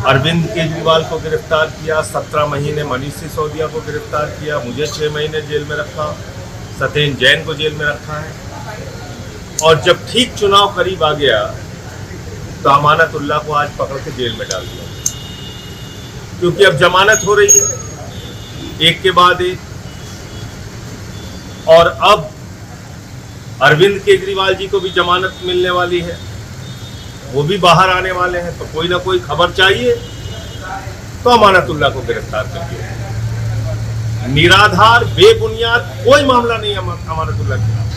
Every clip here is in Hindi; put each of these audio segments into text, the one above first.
अरविंद केजरीवाल को गिरफ्तार किया, 17 महीने मनीष सिसोदिया को गिरफ्तार किया, मुझे 6 महीने जेल में रखा, सत्येंद्र जैन को जेल में रखा है। और जब ठीक चुनाव करीब आ गया तो अमानतुल्लाह को आज पकड़ के जेल में डाल दिया, क्योंकि अब जमानत हो रही है एक के बाद एक। और अब अरविंद केजरीवाल जी को भी जमानत मिलने वाली है, वो भी बाहर आने वाले हैं, तो कोई ना कोई खबर चाहिए, तो अमानतुल्लाह को गिरफ्तार कर दिया। निराधार बेबुनियाद कोई मामला नहीं अमानतुल्लाह के खिलाफ।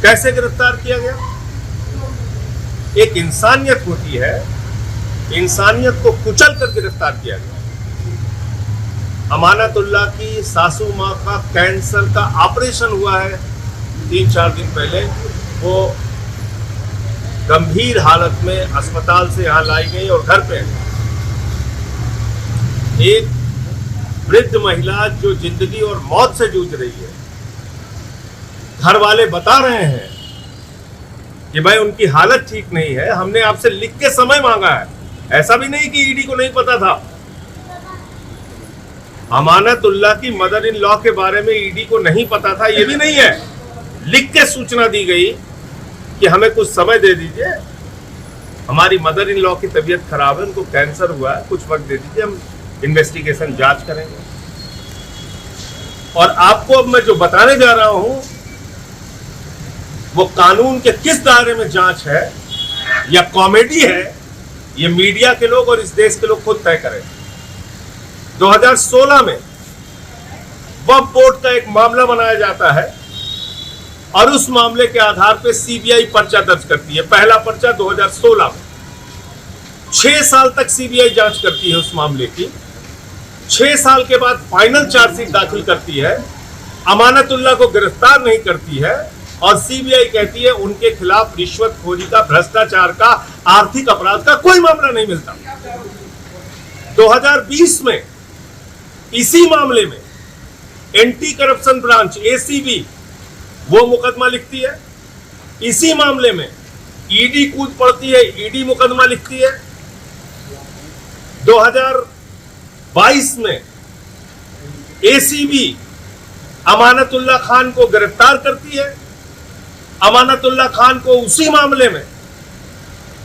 कैसे गिरफ्तार किया गया? एक इंसानियत होती है, इंसानियत को कुचल कर गिरफ्तार किया गया। अमानतुल्लाह की सासू माँ का कैंसर का ऑपरेशन हुआ है 3-4 दिन पहले, वो गंभीर हालत में अस्पताल से यहां लाई गई और घर पे एक वृद्ध महिला जो जिंदगी और मौत से जूझ रही है, घर वाले बता रहे हैं कि भाई उनकी हालत ठीक नहीं है, हमने आपसे लिख के समय मांगा है। ऐसा भी नहीं कि ईडी को नहीं पता था। अमानतुल्लाह की मदर इन लॉ के बारे में ईडी को नहीं पता था, ये भी नहीं है। लिख के सूचना दी गई कि हमें कुछ समय दे दीजिए, हमारी मदर इन लॉ की तबीयत खराब है, उनको कैंसर हुआ है, कुछ वक्त दे दीजिए, हम इन्वेस्टिगेशन जांच करेंगे। और आपको अब मैं जो बताने जा रहा हूं वो कानून के किस दायरे में जांच है या कॉमेडी है, ये मीडिया के लोग और इस देश के लोग खुद तय करें। 2016 में वक्फ बोर्ड का एक मामला बनाया जाता है और उस मामले के आधार पर सीबीआई पर्चा दर्ज करती है। पहला पर्चा 2016 में, 6 साल तक सीबीआई जांच करती है उस मामले की। 6 साल के बाद फाइनल चार्जशीट दाखिल करती है, अमानतुल्लाह को गिरफ्तार नहीं करती है और सीबीआई कहती है उनके खिलाफ रिश्वतखोरी का, भ्रष्टाचार का, आर्थिक अपराध का कोई मामला नहीं मिलता। 2020 में इसी मामले में एंटी करप्शन ब्रांच एसीबी वो मुकदमा लिखती है। इसी मामले में ईडी कूद पड़ती है, ईडी मुकदमा लिखती है। 2022 में एसीबी अमानतुल्लाह खान को गिरफ्तार करती है। अमानतुल्लाह खान को उसी मामले में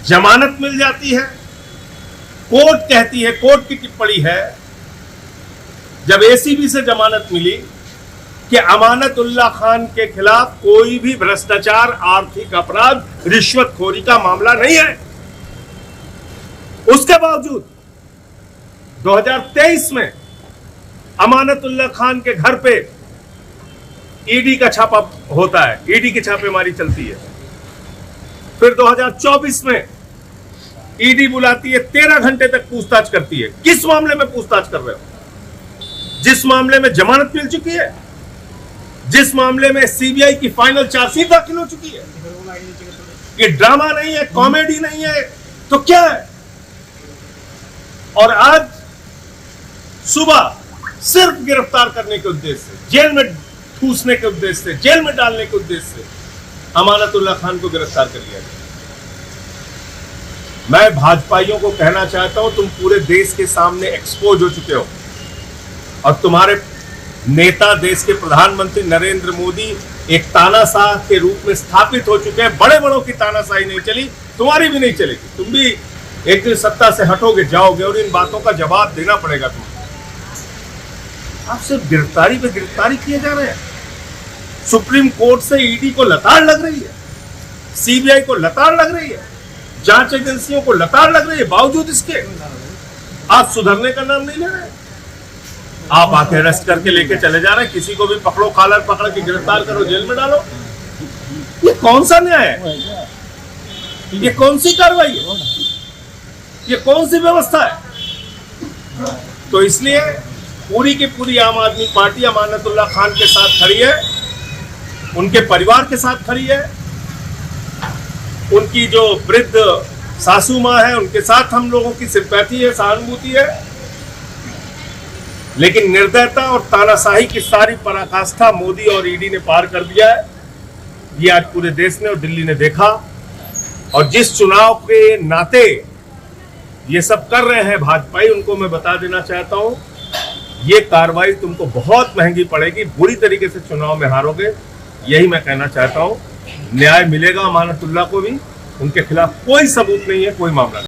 जमानत मिल जाती है। कोर्ट कहती है, कोर्ट की टिप्पणी है जब एसीबी से जमानत मिली कि अमानतुल्लाह खान के खिलाफ कोई भी भ्रष्टाचार, आर्थिक अपराध, रिश्वतखोरी का मामला नहीं है। उसके बावजूद 2023 में अमानतुल्लाह खान के घर पे ईडी का छापा होता है, ईडी की छापेमारी चलती है। फिर 2024 में ईडी बुलाती है, 13 घंटे तक पूछताछ करती है। किस मामले में पूछताछ कर रहे हो? जिस मामले में जमानत मिल चुकी है, जिस मामले में सीबीआई की फाइनल चार्जशीट दाखिल हो चुकी है। ये ड्रामा नहीं है, कॉमेडी नहीं है, तो क्या है? और आज सुबह सिर्फ गिरफ्तार करने के उद्देश्य से, जेल में ठूसने के उद्देश्य से, जेल में डालने के उद्देश्य से अमानतुल्लाह खान को गिरफ्तार कर लिया गया। मैं भाजपाइयों को कहना चाहता हूं, तुम पूरे देश के सामने एक्सपोज हो चुके हो और तुम्हारे नेता, देश के प्रधानमंत्री नरेंद्र मोदी एक तानाशाह के रूप में स्थापित हो चुके हैं। बड़े बड़ों की तानाशाही नहीं चली, तुम्हारी भी नहीं चलेगी। तुम भी एक दिन सत्ता से हटोगे, जाओगे और इन बातों का जवाब देना पड़ेगा तुम्हें। आप सिर्फ गिरफ्तारी पे गिरफ्तारी किए जा रहे हैं। सुप्रीम कोर्ट से ईडी को लताड़ लग रही है, सीबीआई को लताड़ लग रही है, जांच एजेंसियों को लताड़ लग रही है। बावजूद इसके आप सुधरने का नाम नहीं ले रहे। आप आके अरेस्ट करके लेके चले जा रहे हैं। किसी को भी पकड़ो, कॉलर पकड़ के गिरफ्तार करो, जेल में डालो। ये कौन सा न्याय है? ये कौन सी कार्रवाई है? ये कौन सी व्यवस्था है? तो इसलिए पूरी की पूरी आम आदमी पार्टी अमानतुल्लाह खान के साथ खड़ी है, उनके परिवार के साथ खड़ी है। उनकी जो वृद्ध सासू माँ है, उनके साथ हम लोगों की सिंपैथी है, सहानुभूति है। लेकिन निर्दयता और तानाशाही की सारी पराकाष्ठा मोदी और ईडी ने पार कर दिया है। ये आज पूरे देश ने और दिल्ली ने देखा। और जिस चुनाव के नाते ये सब कर रहे हैं भाजपाई, उनको मैं बता देना चाहता हूं, ये कार्रवाई तुमको बहुत महंगी पड़ेगी, बुरी तरीके से चुनाव में हारोगे। यही मैं कहना चाहता हूं। न्याय मिलेगा अमानतुल्लाह को भी, उनके खिलाफ कोई सबूत नहीं है, कोई मामला नहीं।